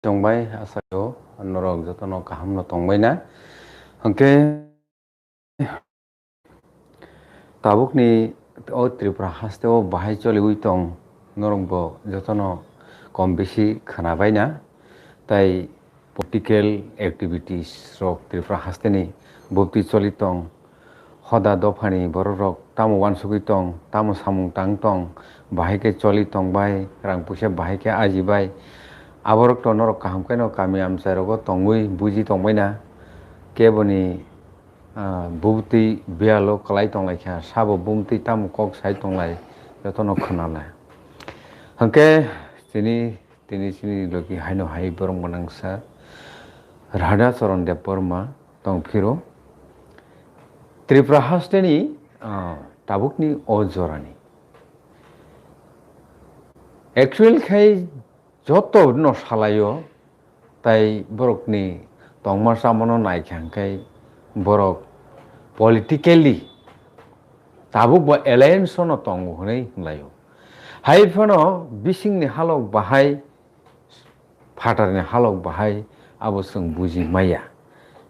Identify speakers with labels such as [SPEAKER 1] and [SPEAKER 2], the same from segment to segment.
[SPEAKER 1] Tongbai asayo norok jotono kaham no tongbai na hangke tabuk ni o Tripura haste o bahai choli uitong norok bo jotono kom beshi khanabai na tai political activities rok Tripura haste ni bukti choli tong hoda dofani borok tamo wansugui tong tamo samung tang tong bahai ke choli tong bai rang pusia bahai ke aji bai aborok to norok kaham kaino kami amsai rogo tongui buji tongbai na keboni bukti bialo kalai tonglai kha sabo bumti tam kok sai tonglai jotono khonala hangke tini loki haino hai borong manangsa Radha Charan Dev Burma tongphiro Tripura haste ni tabukni o jorani actual khai joto no salayo tai borokni tongma samono naikhankai borok politically tabuk ba alliance no tongo hunai hinglayo hai phono bisingni halok bahai phatarni halok bahai abo sung buji maya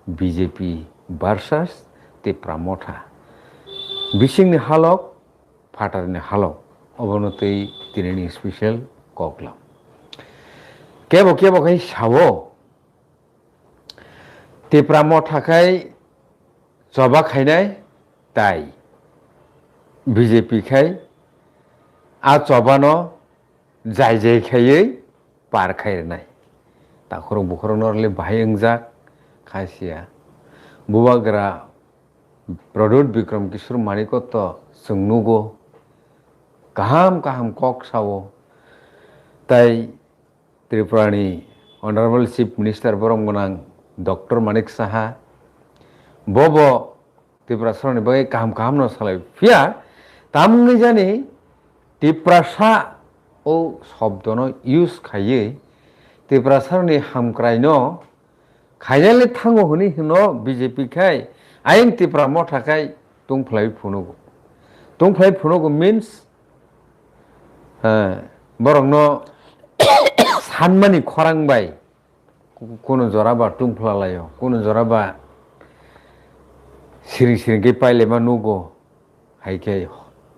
[SPEAKER 1] BJP versus Tripura Motha bisingni halok phatarni halok obonotei tinini special koklam kebo kai sabo Tripura Motha kai joba khainai tai BJP khai a jobano jai khaiयै par khairnai takhorok bukhorok norle bahai ungjak khasia bubagra Pradut Bikram Kishore Maniko to sungnugo kaham kok sawo tai Tripurani Honorable Chief Minister borong gonang Dr. Manik Saha bobo Tripura saroni bagai kaham no salai fia tamungni jani Tripura sa o shobdono use khaiयै Tripura saroni hamkraino khaiyale thango huni hino BJP khai aing Tripura Motha khai tungphlai phunogo means borokno sanmani khorangbai kono joraba tungphlalayo kono joraba siring ke pailema nugo haike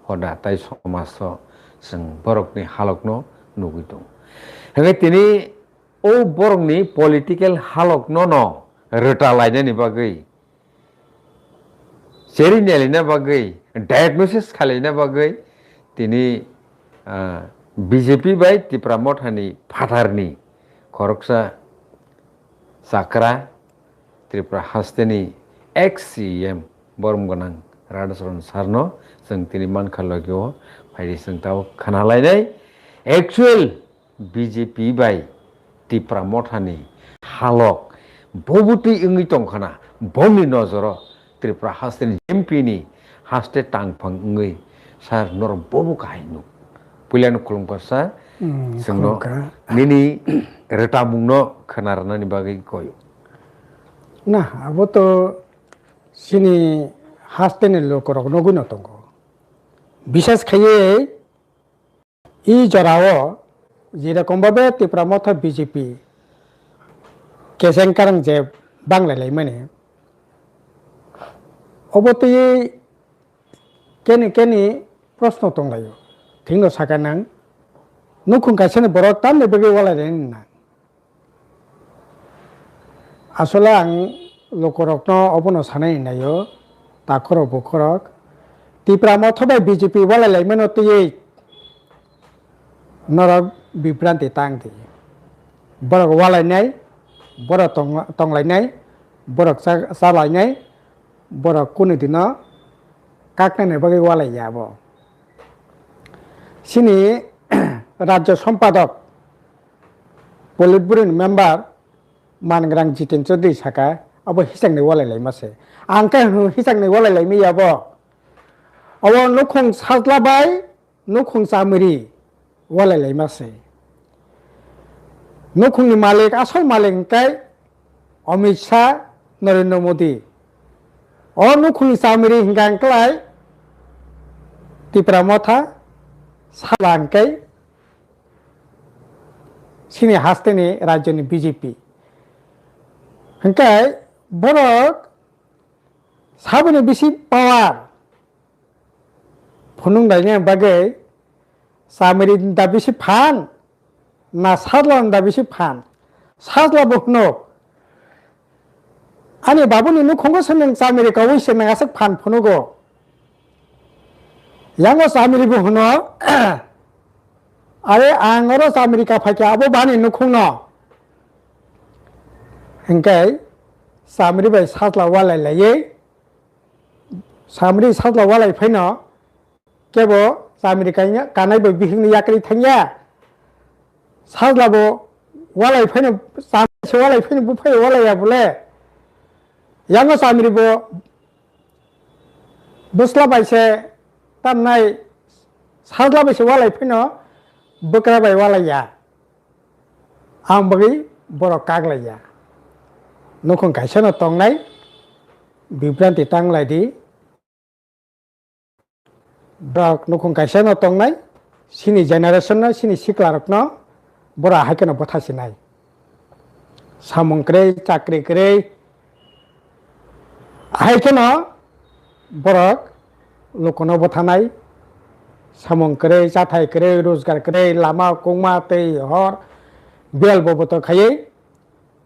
[SPEAKER 1] hoda tai somaso sing borokni halokno nugui dong henge tini o borokni political halokno no reta lainani bagui cherinelina bagui diagnosis khalaina bagui tini BJP bai Tripura Mothani phatarni khoroksa Sakra Tripura hasteni ex-CM borom gonang Radha Charan Sarno जों tini mankhalogyo phairi जों tao khanalainai actual BJP bai Tripura Mothani halok bobuti ungui tongkhana bomni nojoro Tripura hasteni MP ni haste tangphang ungui sar nor bobu kainu pulian kulungkasa जोंनो nini retamungno khanarnani bagai koyo
[SPEAKER 2] nah abo to sini hasteni lokorok noguno tongo বিশেষ খাইয়ে ই জরাও যেরকম ভাবে Tripura Motha BJP কেসেনকারং যে বাংলাইলাই মানে অবতই কেনি প্রশ্ন তংলাयो থিংনো সাকানাং নুখুং কাছেনে বড় তামনে বেগে ওয়ালাইলেন না আসলে আং লোকরকনো অবনো সানাই নাयो তাখরক বখরক Tripura Motha bai BJP ওয়ালাইলাই মানে তই নরক বিভ্রান্তি তাংতি বড় ওয়ালাইনাই বড় তংলাইনাই বড় সালাইনাই বড় কোনি দিন কাকনাই বাগে ওয়ালাই যাব সিনি রাজ্য সম্পাদক পলিটব্যুরো মেম্বার মানগ্রাং জিতেন চৌধুরী সাকা अब हिसांनि वालायलाय मासे आंखाय हिसांनि वालायलाय मियाबो अब नुखं साज्लाबाय नुखं सामरि वालायलाय मासे नुखंनि मालिक आसल मालिकखाय अमित शाह नरेन्द्र मोदी अ नुखंनि सामरि हिंगांख्लाय Tripura Motha सालांखाय sini haste ni rajyo ni BJP hingkai borok sabuni bisi power phunung daine bagai samiri da bisi phan na sadlon da bisi phan sadla bokno ani babuni nu khongo sameng samiri ka wise na asak phan phunugo yango samiri bohno are angoro samiri ka phakya abo bani nu khongno hingkai samiri bai sadla walai laye samiri sadla walai phaino kebo samiri kanya kanai bai bihingni yakri thangya sadla bo walai phaino samiri walai phaino bu phai walai ya bole yango samiri bo busla bai se tamnai sadla bai se walai phaino bukra bai walai ya ang bagi borok kaglai ya nukong kaisa no tongnai bibranti tanglai di brok nukong kaisa no tongnai sini generation no sini siklarok no bora haikeno bothasinai samung krei chakri krei haikeno borok lokono bothanai samung krei chathai krei rozgar krei lama kongma tei hor bel boboto khayei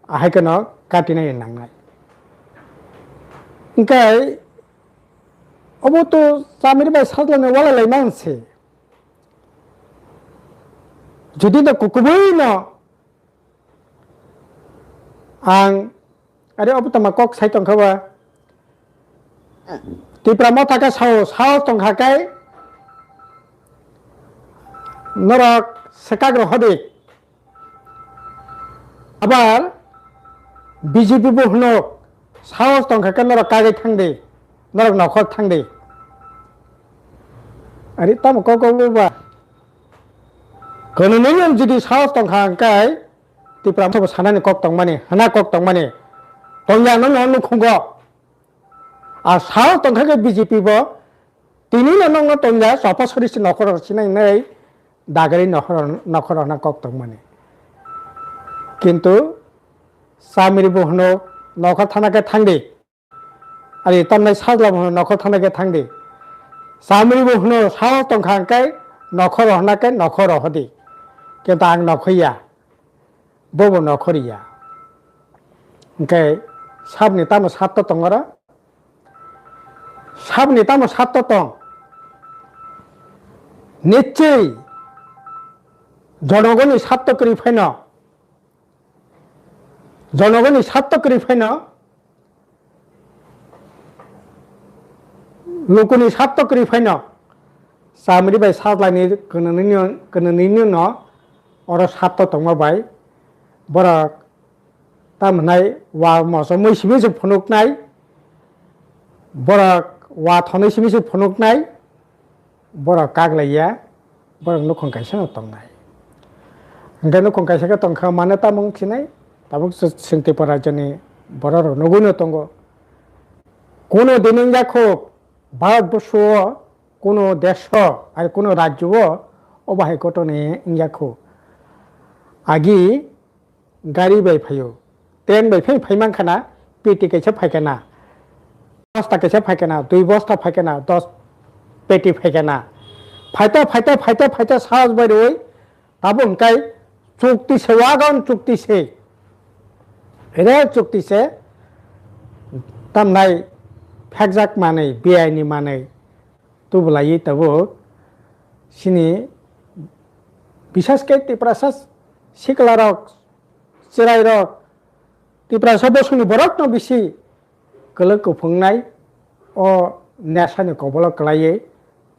[SPEAKER 2] haikeno katinai nangnai hingkai obo to samiri bai sadlane wala lai manse jodi na kukubui no ang are obo tama kok sai tong khawa tipra mo thaka sao tong khakai norak sekagro hodik abar BJP bohno saos tongkha norok kagai thangde norok nokhor thangde ari tam ko ba kono niyam jodi saos tongkha kai tipram so sanani kok tongmani hana kok tongmani tongya no no khungo a saos tongkha ke BJP bo tini no no tongya sapa sori si nokhor sinai nei dagari nokhor na kok tongmani kintu samiri bohno nokhor thanake thangde ari tamnai sadla bohno nokhor thanake thangde samiri bohno sao tongkhang kai nokhor hanake nokhor hodi kintu ang nokhoya bobo nokhoriya hingkai sabni tamo satto tongora sabni tamo satto tong nichei jonogoni satto kori phaino জনগণের স্বার্থ করে ফেন লোকনি স্বার্থ করে ফেন সামরি by সাদলানি কোননি ন or স্বার্থ তংবাই বরক তামনাই ওয়া মস মইসিমিসে ফনুকনাই বরক ওয়া থনৈসিমিসে ফনুকনাই বরক কাগলাইয়া বরক নখং কাইসা তংনাই ओंखाय नखं काइसाखौ तंखा मानो तामुं थिनाय ताबुक सोंथि पराजनी बरर नगुनो तंगो कोनो दिनिंगाखौ भारतबर्ष कोनो देश आरो कोनो राज्य अबाहाय गटने इंगाखौ आगि गाड़ी बाय फायो ट्रेन बाय फायमान खाना पेटी कैसे फायखाना बस्ता कैसे फायखाना 2 बस्ता फायखाना 10 पेटी फायखाना फायता साहस बाय रोय ताबो ओंखाय चुक्ति से वागन चुक्ति से रे चुक्ति से तमनाय फेकजाक माने बेआइनि माने तुबलायै तबो सिनि बिसासके तिप्रासास सिकलारक चिरायरक तिप्रासा बसुनि बरक न बिसि गलक गुफुंनाय अ नेसानि कबल कलायै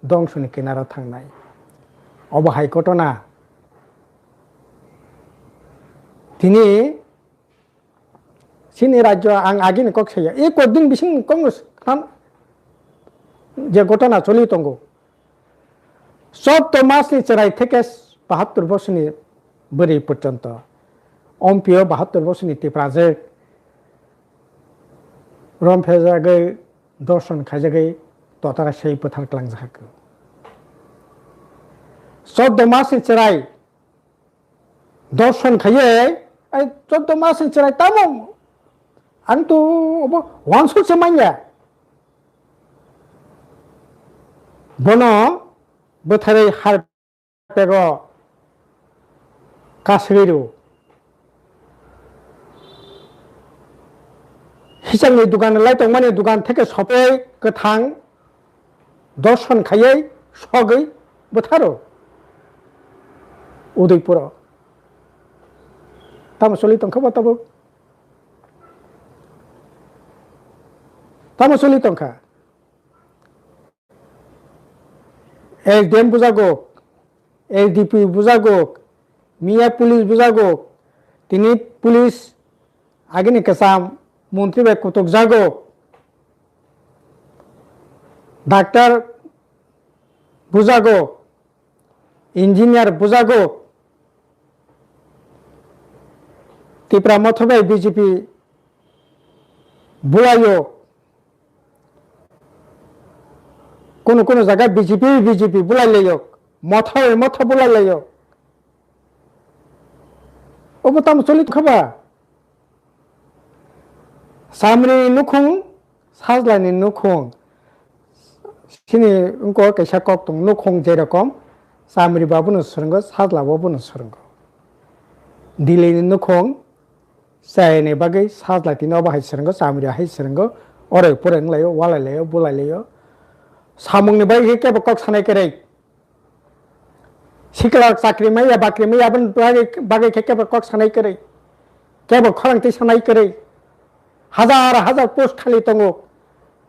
[SPEAKER 2] दंसुनि किनारा थांनाय अबहाय घटना दिनै सिनि राज्य आं आगिनि कक्साया ए कदिन बिसिं कंग्रेस जे घटना चलि दंगो 14 मासनि चेराय থেকে 72 বছরनि बोरै पर्यन्त अम्पियो 72 বছরनि तिप्राजे रमफेजागै दर्शन खाजागै ततारा sei पथार क्लांजाखौ 14 मासनि चेराय দর্শন খাইয়ে এই 14 মাস চেরাই তামম আং তো ওয়ানসুলসে মাইয়া বন बोथारै हार पेगो कासरिरु हिसांनि दुकान लाइटं माने दुकान थेके सबै गोथां दर्शन खायै सगै बोथारो उदयपुर तामसलि तंखा बताबो तामसलि तंखा एसडीएम बुजागो एसडीपी बुजागो मिया पुलिस बुजागो तिनी पुलिस आगिनी केसाम मंत्री बे कुतुक जागो डॉक्टर बुजागो इंजीनियर बुजागो त्रिपुरा मथबे बीजेपी बुलायो কোনো কোনো জায়গায় বিজেপি বুলাইলেও মথ বুলাইলেও অবতাম চলিত খাবা সামরি নুখুং সাজলানি নুখুং সিনি উনকো কাইসা কক দं নুখুং যেরকম সামরি বাবুনো সরঙ্গ সাজলা বাবুনো সরঙ্গ দিলেনি নুখুং সাইনে বাগै সাজলাতিनो बाहाय सरঙ্ग सामरि हाय सरঙ্ग अरे फोरोंलायो वालायलायो बुलायलायो सामुंनि बाय के बकक सानाय करे सिकला चाकरी मैया बाकरी मैया बन बागे के बकक सानाय करे के बखरंति सानाय करे हजार हजार पोस्ट खाली दंगो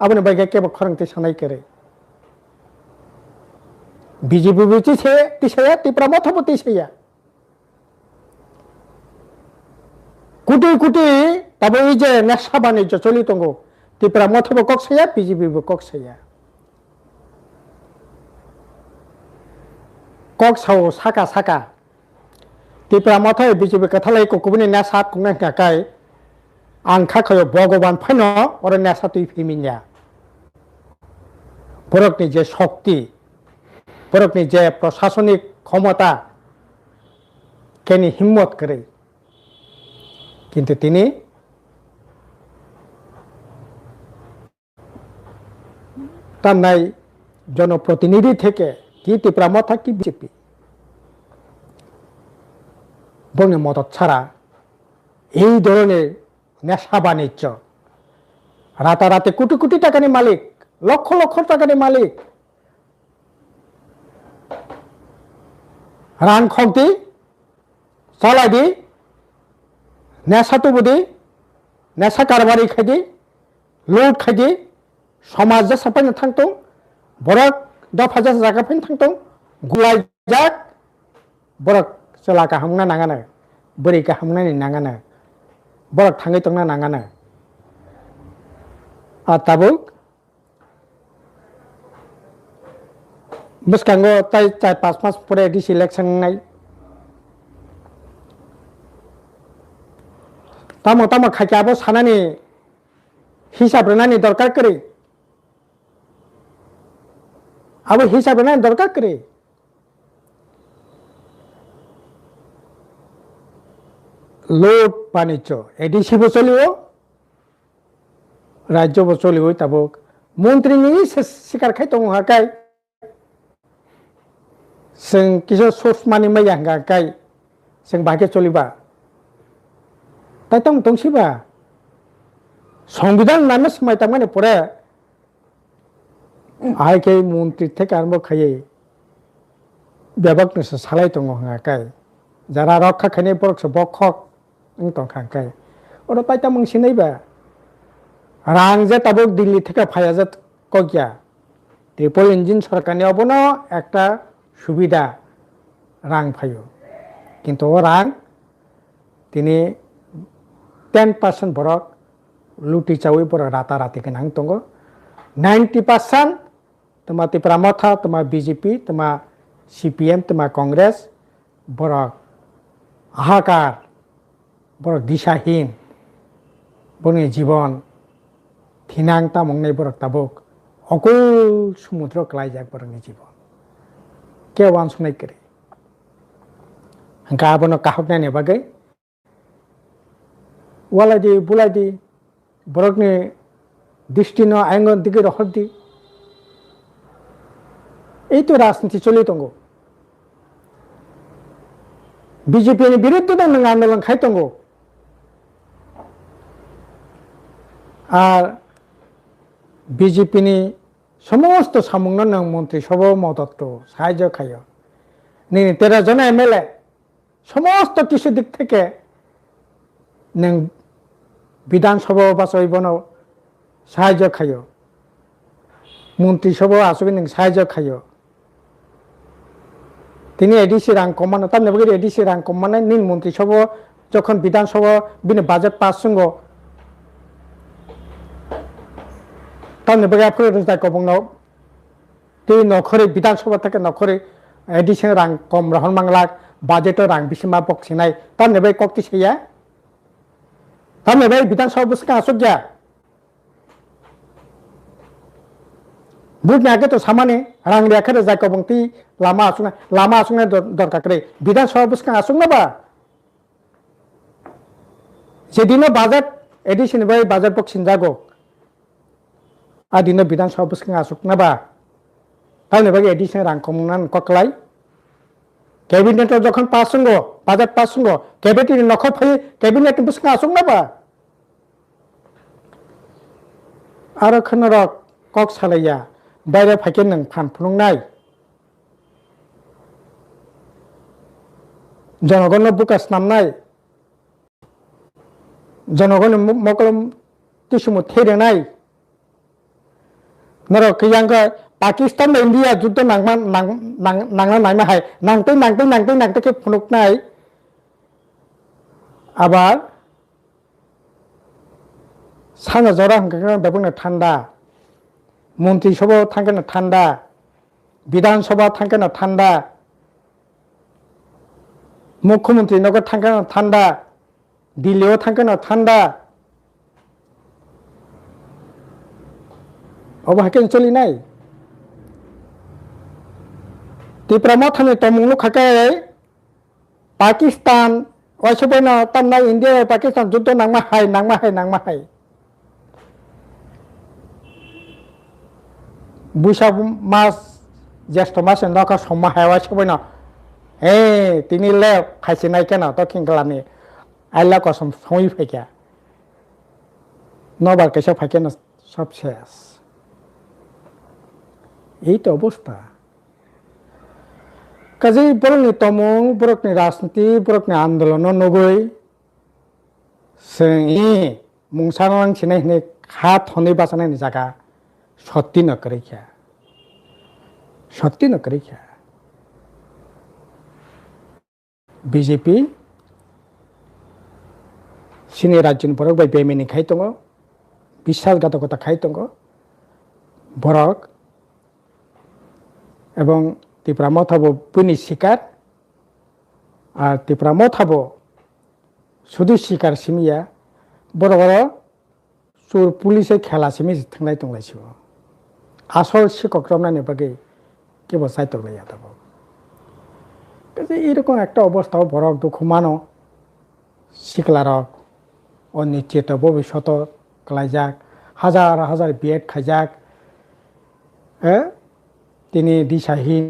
[SPEAKER 2] आबने बागे के बखरंति सानाय करे बीजेपी बिचि से तिसया तिप्रा मथबति सेया कुटी कुटी तबे जे नेसा बानिज्य चलि दंगो तिप्रा मथब कक सेया बीजेपी बकक सेया कक साव साका साका त्रिपुरा मथाय बीजेपी कथालाय कुकुबनि नेसा खुंनाय काकाय आं खाखयो भगवान फैनो और नेसा तुइ फैमिनिया बरकनि जे शक्ति बरकनि जे प्रशासनिक क्षमता केनि हिम्मत करे किन्तु तिनि तानाय जनप्रतिनिधि थेके কি त्रिपुरा मथा কি বিজেপি বনে মদত ছাড়া এই ধরনের নেশা বাণিজ্য রাতারাতি কোটি কোটি টাকার মালিক লক্ষ লক্ষ টাকার মালিক রান খগদি চালাদি নেশা তুবদি নেশা কারবারি খাইদি লুট খাইদি সমাজ যে সাপাইनो थांतों बरक दफाजा जागा फैन थांतों गुलाय जाक बरक चला गाहामना नाङानो बोरै गाहामनानै नाङानो बरक थाङै तंना नाङानो आताबो बसकांगो ताय 4-5 मास परे डिस इलेक्शन नाय तामो तामो खायकाबो सानानि हिसाब रोनानि दरकार करे अब हिसाब ना दरकार करे लोट बाणिज्य एडिसी चलिए राज्य चलिए तब मंत्री शिकार खाई दं हाकाय जों किस सोर्स मानि मैया हाकाय जों बाके चलिबा ताई दं दंसिबा संविधान नामे समायता माने परे आयके मंत्री থেকে আরম্ভ খাইয়ে বেবাকনসে সালাই দङ हाकाय যারা রক্ষা খাইने बरकसो बखक दं हाकाय ওরা পাইতা মংसिनायबा রাং যে তাবো দিল্লি থেকে ফায়া যে কগিয়া ট্রিপল ইঞ্জিন সরকারনি অবনো একটা সুবিধা রাং ফাইও কিন্তু ও রাং তিনি 10% বরক লুটি চাওই বড় রাতারাতি কেনাং দङ 90% तमा त्रिपुरा मथा तमा बीजेपी तमा सीपीएम तमा कांग्रेस बरक हाहाकार बरक दिशाहीन बरनि जीवन थिनां तामंनाय बरक ताबुक अकुल समुद्र क्लाइजाक बरनि जीवन के वानसुनाय करे गाबोनो काहकनायनि बागै वालायदि बुलायदि बरकनि दृष्टिनो आयंगन दिगे रखरदि এই তো রাজনীতি চলি দङ বিজেপিनि বিরুদ্ধে नों आन्दोलन खाय दङ আর বিজেপিनि সমস্ত সামুংनो नों মন্ত্রী সভা মদত সাহায্য খায় নি 13 জন এমএলএ সমস্ত কিছু দিক থেকে नों বিধানসভা বাছাইবনো সাহায্য খায় মন্ত্রী সভা আসবে नों সাহায্য খায় তিনি এডিসি রাং কমানো তার নেবে এডিসি রাং কমানো নিন মন্ত্রী সভা যখন বিধানসভা বিনে বাজেট পাস সঙ্গ তার নেবে আপনি রোজগার কবংনো তিনি নখরে বিধানসভা থেকে নখরে এডিসি রাং কম রহন মাংলাক বাজেট রাং বিসিমা বক্সিনাই তার নেবে কক্তি সেইয়া তার নেবে বিধানসভা বসকা আসক যা বুঝ আগে তো সামানে রাং রেখারে যাই কবংতি লামা আসুনা দরকার করে বিধানসভা বসকা আসুক না বা যেদিনও budget addition by budget boxing যাগো আর দিনও বিধানসভা বসকা আসুক না বা তাই নেবে এডিশন রাং কমনান ককলাই ক্যাবিনেট যখন পাস সঙ্গ বাজেট পাস সঙ্গ ক্যাবিনেট নখর ফাই ক্যাবিনেট বসকা আসুক না বা আর ওখানে কক সালাইয়া বাইরে ফাইকে नों ফানফুংনাই জনগণের বুকাস নামনাই জনগণের মকলম কিসুমু থেরেনাই নর কিয়াঙ্গা পাকিস্তান ইন্ডিয়া যুদ্ধ নাংনা নাইমা হাই নাংতে ফুনুকনাই আবার সানা জরা হাंखा बेबुंनो ঠান্ডা মন্ত্রী সভা थांगोन ঠান্ডা বিধানসভা थांगोन ঠান্ডা মুখ্যমন্ত্রী নগর थांगोन ঠান্ডা দিল্লিও थांगोन ঠান্ডা অবহাকেন চলি নাই ত্রিপুরা থানে তমুংলো খাকায় পাকিস্তান ওইসবেন তামনা ইন্ডিয়া পাকিস্তান যুদ্ধ নাংমা হাই বৈশাখ মাস জ্যেষ্ঠ মাস নকা সমা হাওয়া সবাই না তিনি লে খাইছে নাই কেন দক্ষিণ গলানি আল্লাহ কসম সই ফাইকা নবার কেসে ফাইকে না সব শেষ এই তো অবস্থা কাজে বরকনি তমং বরকনি রাজনীতি বরকনি আন্দোলন নগৈ जों मुंसारां सिनाय हिने खा थनै बासानायनि जागा सत्ति नकरैख्या बीजेपी सिनि राज्यनि बरक बाय बेमेनि खाय दङ বিশ্বাসঘাতকতা খাই दङ बरक এবং ত্রিপুরা মথাবো পুনি শিকার আর ত্রিপুরা মথাবো শুধু শিকার সিমিয়া বড় বড় চোর পুলিশে খেলা সিমি থাংলাই দंलायसिबो আসল শিক্ষক রমনানি বাগে কেবল সাইতলাইয়া থাকো কাজে এরকম একটা অবস্থা বরক দুঃখ মানো শিকলারক অনিশ্চিত ভবিষ্যৎ ক্লাইজাক হাজার হাজার বিএড খাইজাক তিনি দিশাহীন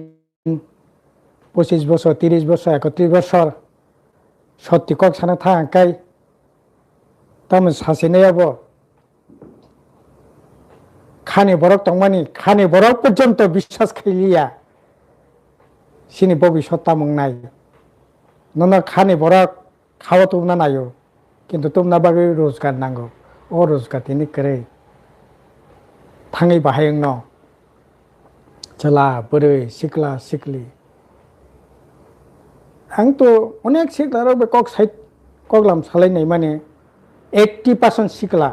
[SPEAKER 2] 25 বছর 30 বছর 31 বছর সত্যি কক সানা থাকাই তামন সাসিনায়াবো খানি বরক তংমানি খানি বরক পর্যন্ত বিশ্বাস খাইলিয়া সিনি ভবিষ্যৎ তামংনাই নন খানি বরক খাওয়া তোমনা নাইও কিন্তু তোমনা বাগে রোজগার নাंगौ ও রোজগার তিনি করে थाङै बाहायं न चला बोरै सिख्ला सिख्ली आंथ' अनेक सिख्लाराव बे कक साइड कगलाम सालायनाय माने 80% सिख्ला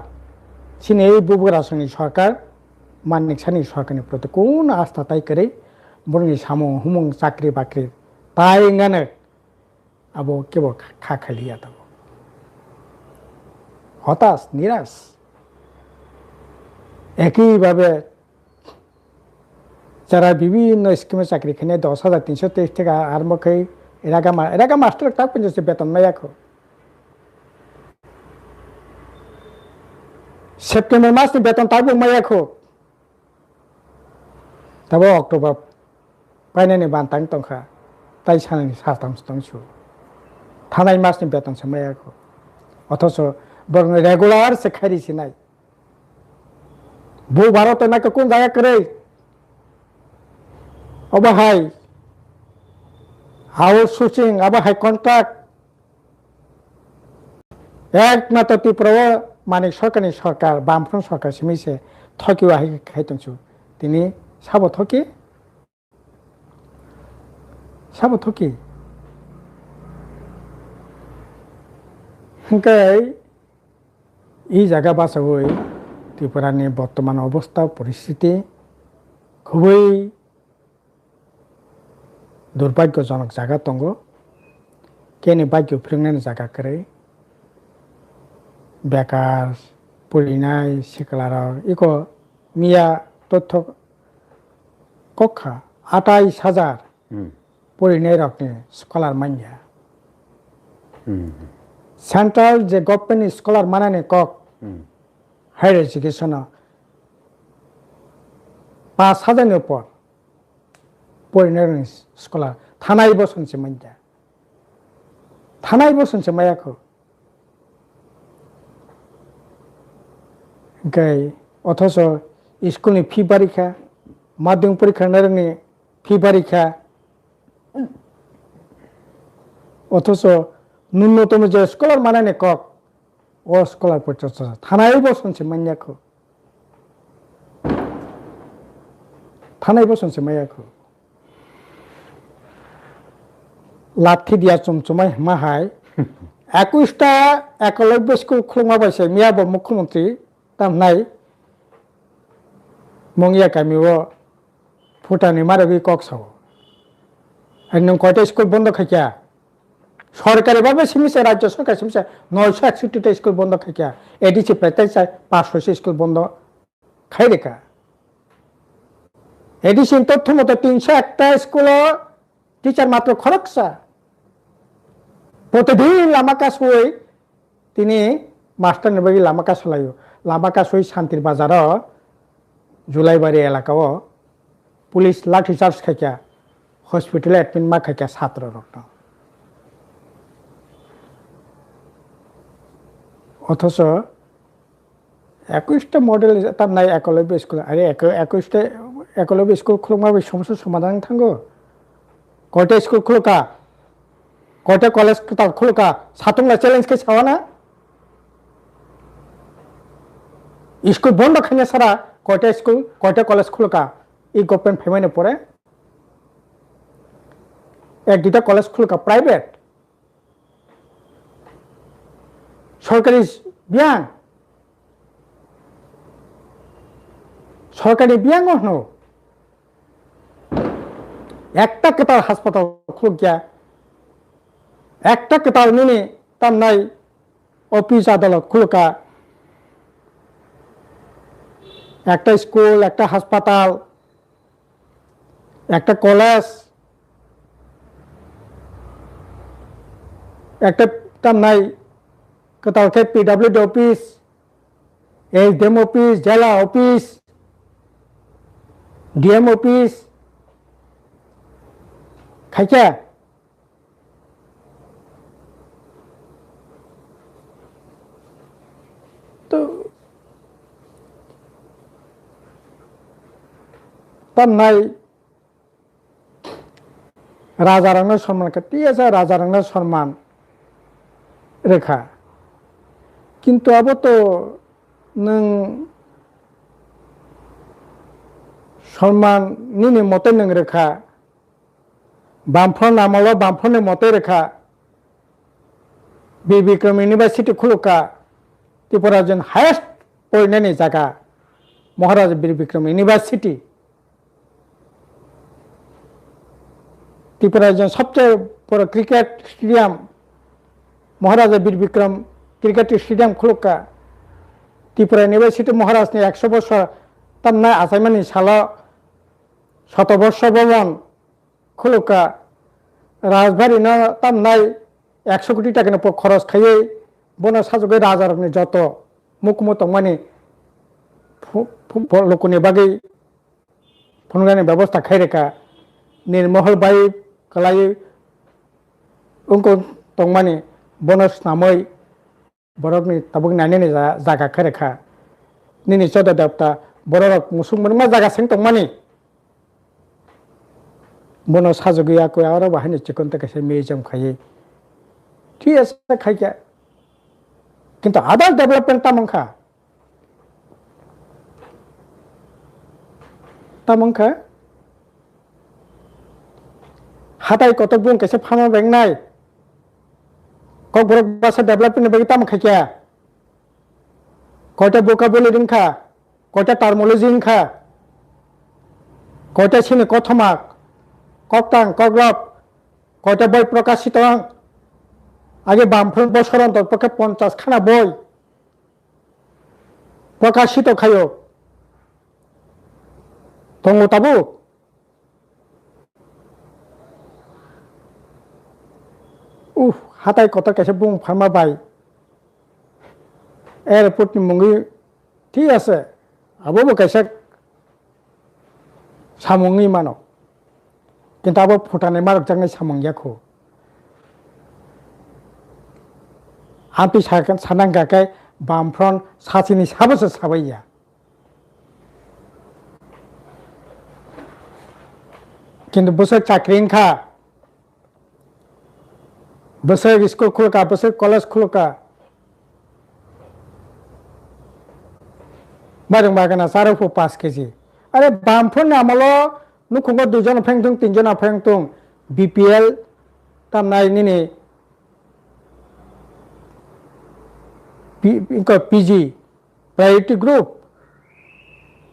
[SPEAKER 2] सिनि बुबुरासनि सरकार मानिक सानि सरकारनि प्रति कोन आस्था ताइ करे बरनि सामु हुमुं चाकरी बाकरी ताइंगानो आबो केबो खाखालिया दाबो हताश निराश একইভাবে যারা বিভিন্ন স্কিমে চাকরি খেয়ে 10,323 টাকা আরম্ভ করে Iraga master tak penjasi beton mayako. September mas ni beton tabu mayako. Tabo Oktober paine ni bantang tongkha. Tai sana ni sastam stongchu. Thanai mas ni beton semayako. অথচ বরং রেগুলার সে খাইছি নাই বউ ভারতে নাকি কোন জায়গা করে অবহাই হাউস সুচিং অবহাই কন্ট্রাক্ট একমাত্র ত্রিপুরা মানে সরকার বামফ্রন্ট সরকার সিমিছে থকিও আহি খাইতংছু তিনি সাবো থকি হংকাই এই জায়গা বাঁচাবই ত্রিপুরানি বর্তমান অবস্থা পরিস্থিতি খুবই দুর্ভাগ্যজনক জায়গা দङ কেনে ভাগ্য ফিরংनायनि জায়গা করে বেকার পড়িনাय সিকলারাव ইক মিয়া তথ্য কক্ষা 28,000 পড়িনাय রকনি স্কলার মাইয়া সেন্ট্রাল যে গভর্নমেন্ট স্কলার মানানে কক হায়ার এডুকেশন 5,000 উপর পড়িনাय স্কলার থানাই বসনছে মাইয়া থানাই বসনছে মায়াকো গাই অথচ স্কুলনি ফি পরীক্ষা মাধ্যমিক পরীক্ষা নারনি ফি পরীক্ষা অথচ ন্যূনতম যে স্কলার মানানে কক ও স্কলার পর্যন্ত থানায় বসনছে মাইয়াকো থানায় বসনছে মাইয়াকো লাঠি দিয়া চমচমাই মাহাই 21টা একলব্য স্কুল খুলমাবাইছে মিয়াবো মুখ্যমন্ত্রী তাম নাই মঙ্গিয়া কামিও ফুটানি মারবি কক সাও আর নং কয়টা স্কুল বন্ধ খাইয়া সরকারিভাবে সিমিছে রাজ্য সরকার সিমিছে 961টা স্কুল বন্ধ খাইয়া এডিসি প্রায় 500 স্কুল বন্ধ খাই রেখা এডিসি তথ্য মতো 301টা স্কুল টিচার মাত্র খরকসা প্রতিদিন লামা কাজ হই তিনি মাস্টার নেবাগি লামা কাজ হলাইও লামা কাজ হই শান্তির বাজার জুলাইবাড়ি এলাকাও পুলিশ লাঠি চার্জ খাইয়া হসপিটালে অ্যাডমিট মা খাইয়া ছাত্র রক্ত অথচ 21টা মডেল তার নাই একলব্য স্কুল আরে 21টা একলব্য স্কুল খুলমাবে সমস্যার সমাধান থাকো কয়টা স্কুল খুলকা কয়টা কলেজ খুলকা সাতংলা চ্যালেঞ্জকে ছাওয়া না স্কুল বন্ধ খাইয়া সারা কয়টা স্কুল কয়টা কলেজ খুলকা এই গভর্নমেন্ট ফেমাইনে পড়ে 1-2টা কলেজ খুলকা প্রাইভেট সরকারি বিয়াং সরকারি বিয়াং হন একটা কেতার হাসপাতাল খুলক গিয়া একটা কেতার নিনে তার নাই অফিস আদালত খুলকা একটা স্কুল একটা হাসপাতাল একটা কলেজ একটা তার নাই কোথাও পিডব্লিউডি অফিস এসডিএম অফিস জেলা অফিস ডিএম অফিস খাইছা তো তার নাই রাজা রঙের সম্মান ঠিক আছে রাজা রঙের সম্মান রেখা কিন্তু আবো তো নং সম্মান নিনি মতে নং রেখা বামফ্রন্ট আমল বামফ্রন্টের মতে রেখা বীর বিক্রম ইউনিভার্সিটি খুলুকা ত্রিপুরা জন হায়েস্ট পড়িনাयनि জায়গা মহারাজা বীর বিক্রম ইউনিভার্সিটি ত্রিপুরা জন সবচেয়ে বড় cricket stadium Maharaja Bir Bikram cricket stadium খুলুকা ত্রিপুরা ইউনিভার্সিটি মহারাজনি 100 বছর তার না আসাইমানি সাল 100 বর্ষ ভবন খুলুকা রাজবাড়ি না তামনাই 100 কোটি টাকার উপর খরচ খাইয়ে বন সাজগে রাজারনি যত মুখমত মানে লোকনি বাগै ফোনগানি ব্যবস্থা খাই রেখা নির্মহল বাই কলাই उनको तंगमानी बनस नामै बरकनि ताबुक नानि जागा खरेखा निनि चौदह देवता बरक मुसुक मा जागा सें तंगमानी बनस हाजुगिया को आरो बाहायनि चिकन तक से म्यूजियम खाई ठीक है खाई क्या किंतु आधा डेवलपमेंट तामंखा हाथाय कतक बुं कैसे फार्मा बैंक नाय कक बासा डेवलपमेंट बगी ताम खाइया कयटा बोकाबुलि रिंखा कयटा टार्मोलॉजी रिंखा कयटा सिने कथमाक ककटां कगलब कयटा बई प्रकाशित आगे बामफ्रंट बছর অন্তর পক্ষে 50 খানা বই প্রকাশিত খায়ো তঙ্গু তাবু উফ হাতায় কত কেসে বুং ফার্মা বাই এয়ারপোর্ট नि मुंगी ঠিক আছে আবো কেসে সামুংনি মানো কিন্তু আবো ফুটানে মারক জাঙ্গাই সামুংয়াখো आंपि सानांगाखाय बामफ्रन सासेनि साबोसो साबाइया किन्तु बोसोर चाकरिनखा बोसोर स्कुल खुलका बोसोर कलेज खुलका मारं बागाना सारफो 5 केजी अरे बामफ्रन आमलो नुखुंगो 2 जन फेंगतुं 3 जन फेंगतुं बीपीएल तामनाय निनि इनका पीजी प्रायोरिटी ग्रुप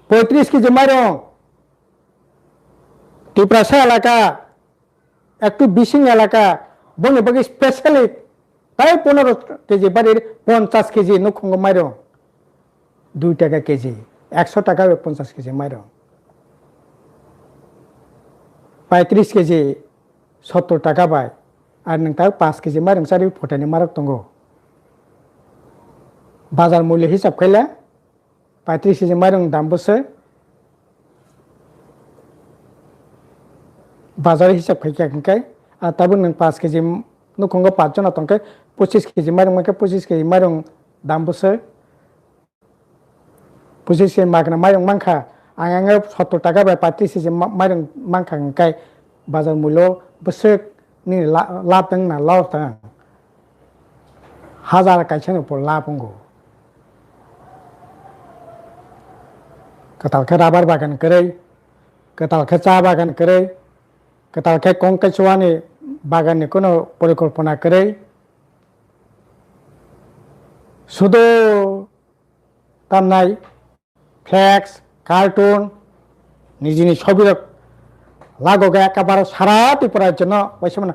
[SPEAKER 2] 35 केजी माइरं टिप्रासा एलाका एकटू बिसिंग एलाका बने बगे स्पेशलिक ताई 15 केजी बारे 50 केजी नुखुंगो माइरं 2 टाका केजी 100 टाका 50 केजी माइरं 35 केजी 70 टाका बाय आर नोंता 5 केजी माइरं सारि फटानि मारक दंगो बाजार मूल्य हिसाब खायला 35 केजी माइरं दाम बोसो बाजार हिसाब खायखाय आ ताबो नों 5 केजी नुखुंगो 5 जन तंखाय 25 केजी माइरं माके 25 केजी माइरं दाम बोसो 25 केजी मागना माइरं मांखा आंगा 70 टाका बाय 35 केजी माइरं मांखा खाय बाजार मूल्य बोसो नि लाभ दं ना लस दं हजार कायसेन ऊपर लाभ होंगो कतालखे राबार बागान करे कतालखे चा बागान करे कतालखे कंकेचुआनि बागाननि कोनो परिकल्पना करे शुधु तामनाय फ्लेक्स कार्टून निजिनि छबि लागोगे एकेबारे सारा त्रिपुरार जন্য बैसमाना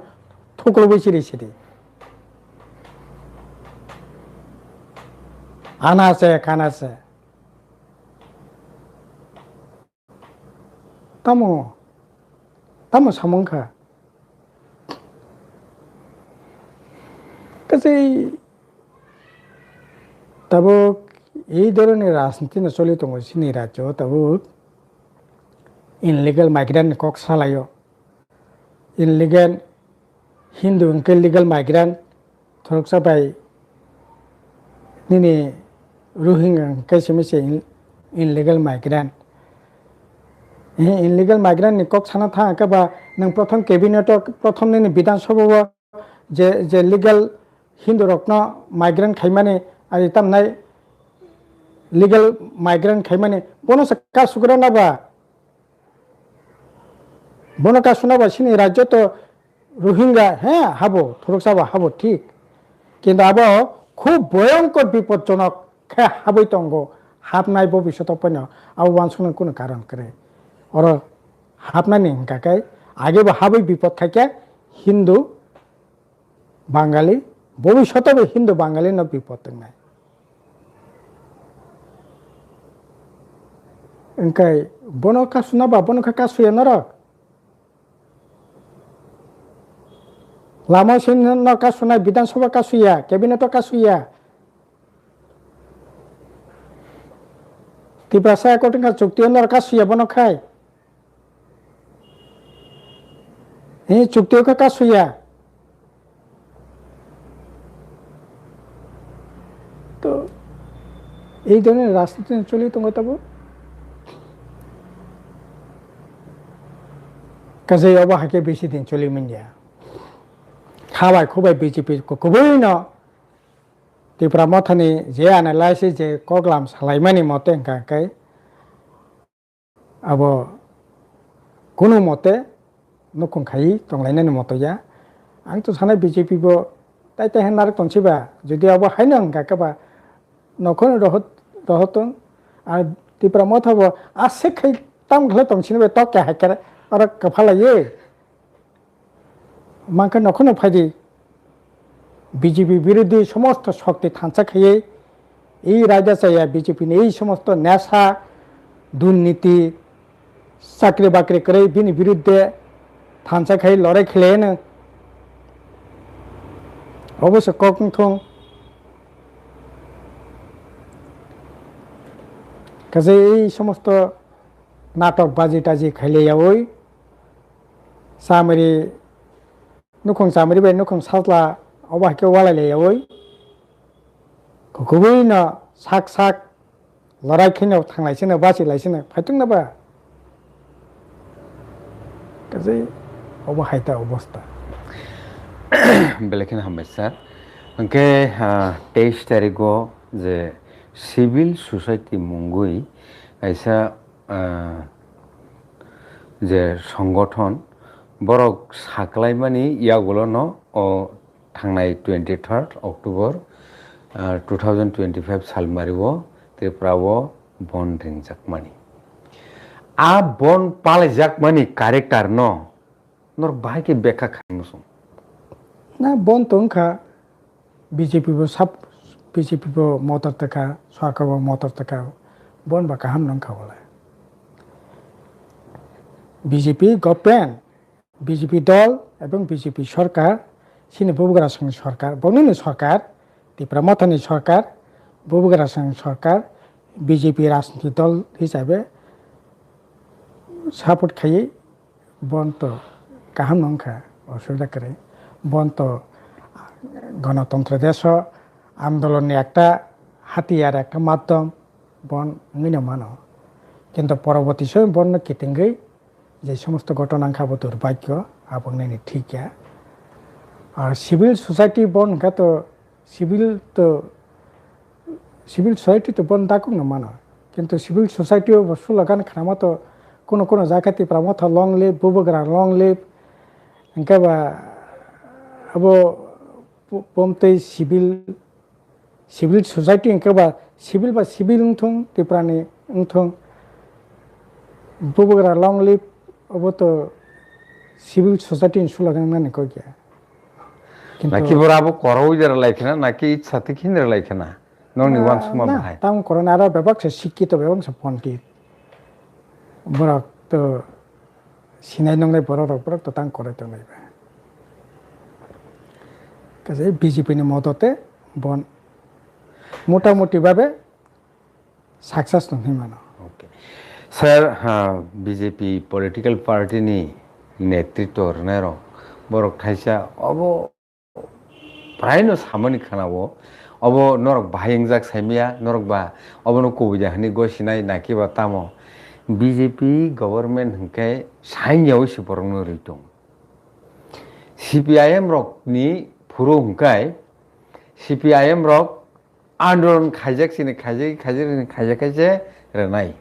[SPEAKER 2] थुकलबैसिरि आनासे कानासे तामो सामंखा কাজে তাবো এই ধরনের রাজনীতি না চলিত সিনি রাজ্য তাবো ইনলিগেল মাইগ্রেন্ট কক সালাयो इनलिगेल हिंदू के लीगल माइग्रेंट थरक जाबाय निनि रोहिंग्या कैसे मिसे इनलिगेल माइग्रेंट इनलिगेल माइग्रेंट नि कक साना थाङाखैबा नों प्रथम कैबिनेट प्रथम नि विधानसभा जे लीगल हिंदू रत्न माइग्रेंट खायमाने आरो तामनाय लीगल माइग्रेंट खायमाने बनस का सुग्रा नाबा बनका सुनाबा सिनि राज्य तो रोहिंग्या হ্যাঁ हाबो थरक जाबा हाबो ठीक কিন্তু আবো খুব ভয়ঙ্কর বিপজ্জনক খে হাবই তঙ্গ হাবনাই ভবিষ্যৎ পন্য আবো বানসুন কোন কারণ করে और हाबनानि हिंखाखाय आगेबो हाबै विपद थाके हिंदू बांगाली भविष्यतबो हिंदू बांगाली न विपद दंनाय ओंखाय बनका सुनाबा बनका कासुया नर লামা সৈন্য কাসুনায় বিধানসভা কাসুইয়া ক্যাবিনেটও কাসুইয়া ত্রিপুরা সায়া কটিংকা চুক্তি অন্য কাসুইয়া বন খায় এই চুক্তিও কাসুইয়া তো এই ধরনের রাজনীতি চলি তোমার তবু কাজে অবহাকে বেশি দিন চলি মিন্ডিয়া খাবাই খুবই বিজেপি খুবই ন ত্রিপুরা মথানি যে আনালাইসিস যে কগলাম সালাইমানি মতে কাকাই আব কোনো মতে নকুং খাই তংলাইনানি মতয়া आं तो सानाय बीजेपी बो ताई ताई हेनार तनसिबा जुदि अब हाइनों काकाबा नखोन रहतों आर त्रिपुरा मथाबो आसे खाई ताम घले तंसिनबे तो क्या हाइकर और कफालाये मांका नखोन फाइदि बीजेपी विरोधी समस्त शक्ति थांसा खाइए এই রাজা চাইয়া বিজেপি এই সমস্ত নেশা দুর্নীতি চাকরি বাকরি করে বিনি বিরুদ্ধে থানসা খাই লড়াই খেলে না অবশ্য কখন কাজে এই সমস্ত নাটক বাজি টাজি খাইলে ওই সামরি নুখং সামরি বে নুখং সাতলা অবাহকে ওয়ালাইলে ওই गुबै न साक साक लड़ाई खेनाव थांलायसोनो बासिलायसोनो फाइथों नाबा गासै अबहायता अबस्था
[SPEAKER 1] बेलेखिन हामबाय सार ओंके 23 तारिखआव जे सिभिल सोसाइटी मुंगुई ऐसा जे संगठन बरक साख्लायमानि यागुलो न थांनाय 23 अक्ट'बर 2025 सालमारिवो त्रिपुरावो बन रिंजाकमानि आ बन पालायजाकमानि कारेक्टार नर बाहायके बेखा खालामसं
[SPEAKER 2] ना बन तंखा बीजेपी बो सब बीजेपी बो मदद तका सरकार बो मदद तका बन बा काहाम नंखा बोला बीजेपी गभर्नमेंट बीजेपी दल एवं बीजेपी सरकार सिने बबुगरा संघ सरकार बनिनो सरकार त्रिपुरा मथानि सरकार बबुगरा संघ सरकार बीजेपी राजनीति दल हिसाबै सापर्ट खाई बन तो काहाम नंखा असुविधा करे बन तो गणतंत्र देश आंदोलन एक हाथियार एक माध्यम बन मिनो मानो किन्तु परवर्ती समय बन कितेंगै जे समस्त घटना खाबो दुर्भाग्य आबंनायनि ठीक है और सिविल सोसाइटी बन का तो सिविल सोसाइटी तो बन दाकुं न मानो किन्तु सिविल सोसाइटी बस्तु लगान खाना तो कोनो जायगाति प्रामथ लंग लिव बुबुगरा लंग लिव इनका बा अब पमते सिविल सोसाइटी इनका बा सिविल उंथुं त्रिपुरानि उंथुं बुबुगरा लंग लिव अब तो सिविल सोसाइटी सुलागान नानि को गया
[SPEAKER 1] नाकि बराबो करौ जरा लाइखना नाकि इच्छाते खिनर लाइखना नंनि वान सुमा बाहाय
[SPEAKER 2] ताम करना आरो बेबाक से शिक्षित बेबाक से पंडित बरक तो सिनाय नंगनाय बरक तो तां करे तो नायबा काजे बीजेपी नि मदते बन मोटामुटी भाबे सक्सेस नङै मानो
[SPEAKER 1] okay sir BJP political party नि नेतृत्व रनेरो बरक थाइसा अब प्रायनो सामनि खानावो अब नरक बाहायंजाक साइमिया नरक बा अब न कोबिजा हनि गसिनाय नाकिबा तामो बीजेपी गवर्नमेंट हंके साइन्याव सिपरंनो रितों सीपीआईएम रक नि फुरो हंकाय सीपीआईएम रक आंदोलन खाइजाक सिने खाइजाकायजे रेनाय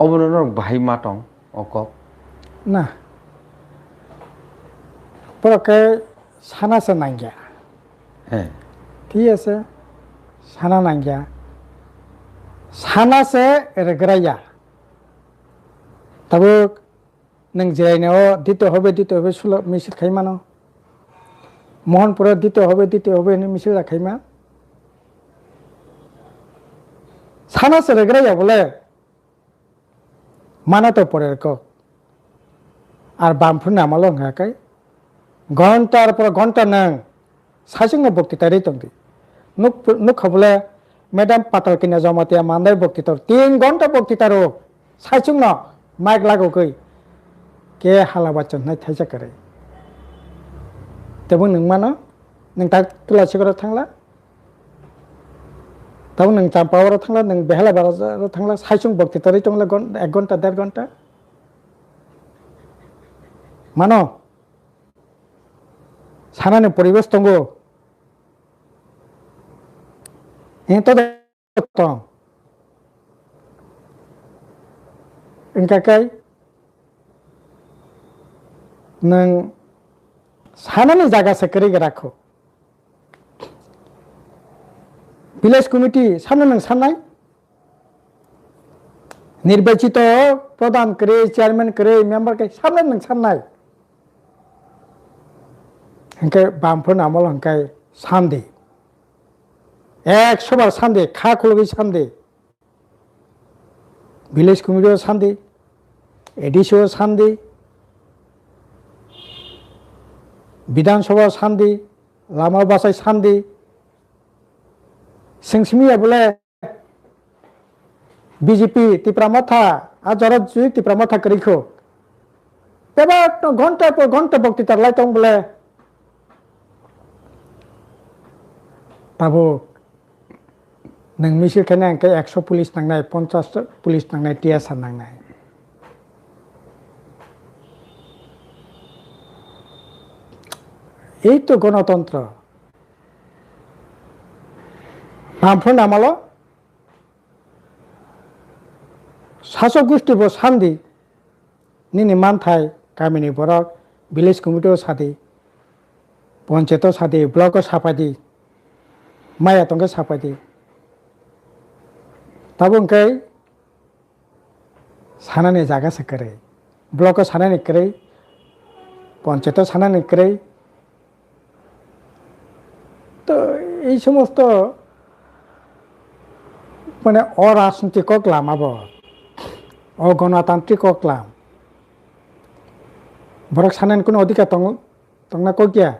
[SPEAKER 1] अब नरक बाहाय मातं अकप
[SPEAKER 2] ना बरके साना से नांगिया ठीक है साना नांगिया साना से रेगराया तब नों जिरायनायाव द्वितीय हबे सुल मिसिल खाइमानो महनपुर द्वितीय हबे मिसिल राखाइमा साना से रेगराया बोले माना तो पड़े को और बामफुर नामाल' होंगाखै ঘন্টার পর ঘন্টা নং সাইসুংনো বক্তৃতা রেতংদি নুক খবলে ম্যাডাম পাতল কিনা জমাতিয়া মান্দার বক্তৃতা 3 ঘন্টা বক্তৃতারও সাইসুংনো মাইক লাগোগৈ কে হালাবাচন নাই থাইজা করে তেবो नों मानो नों दा तुलासिगराव थांला ताबो नों चाम्पावराव थांला नों बेहाला बाजाराव थांला साइसुं बक्तृतारै दंला 1 घन्टा 1.5 घन्टा मानो सानानि परिबेश दंगो एंतो दं इंकाकाय नों सानानि जागा सेक्रेटारि राखो विलेज कमिटी सामने नों साननाय निर्वाचित प्रधान करे चेयरमैन करे मेम्बर के सामने नों साननाय हंके बामफोर नामल हंके सानदे 100 बार सानदे खा खुलगै Sunday village committee Sunday एडिसो Sunday विधानसभा सानदे लामा बासाय सानदे सिंसमिया बोले बीजेपी तिप्रामथा आजरत जुई तिप्रामथा करिखो तेबा तो घंटा पर घंटा बक्तृता लाइतों बोले ताबो नों मिसिर खाने अंके 100 पुलिस नांनाय 50 पुलिस नांनाय टीएसआर नांनाय এই তো গণতন্ত্র বামফোর নামালো শাসক গোষ্ঠীবো সান্দি নিনি মানথাই গাमिनि बरक विलेज कमिटियाव सादि पन्चायताव सादि ब्लकआव साफादि माया तंगे साफादि ताबुंकै सानानि जागा सेकरे ब्लकआव सानानि करे पन्चायताव सानानि करे तो এই সমস্ত মানে অরাজনৈতিক অকলাম আবার অগণতান্ত্রিক অকলাম বরক সানান কোনো অধিকার তংনা কইয়া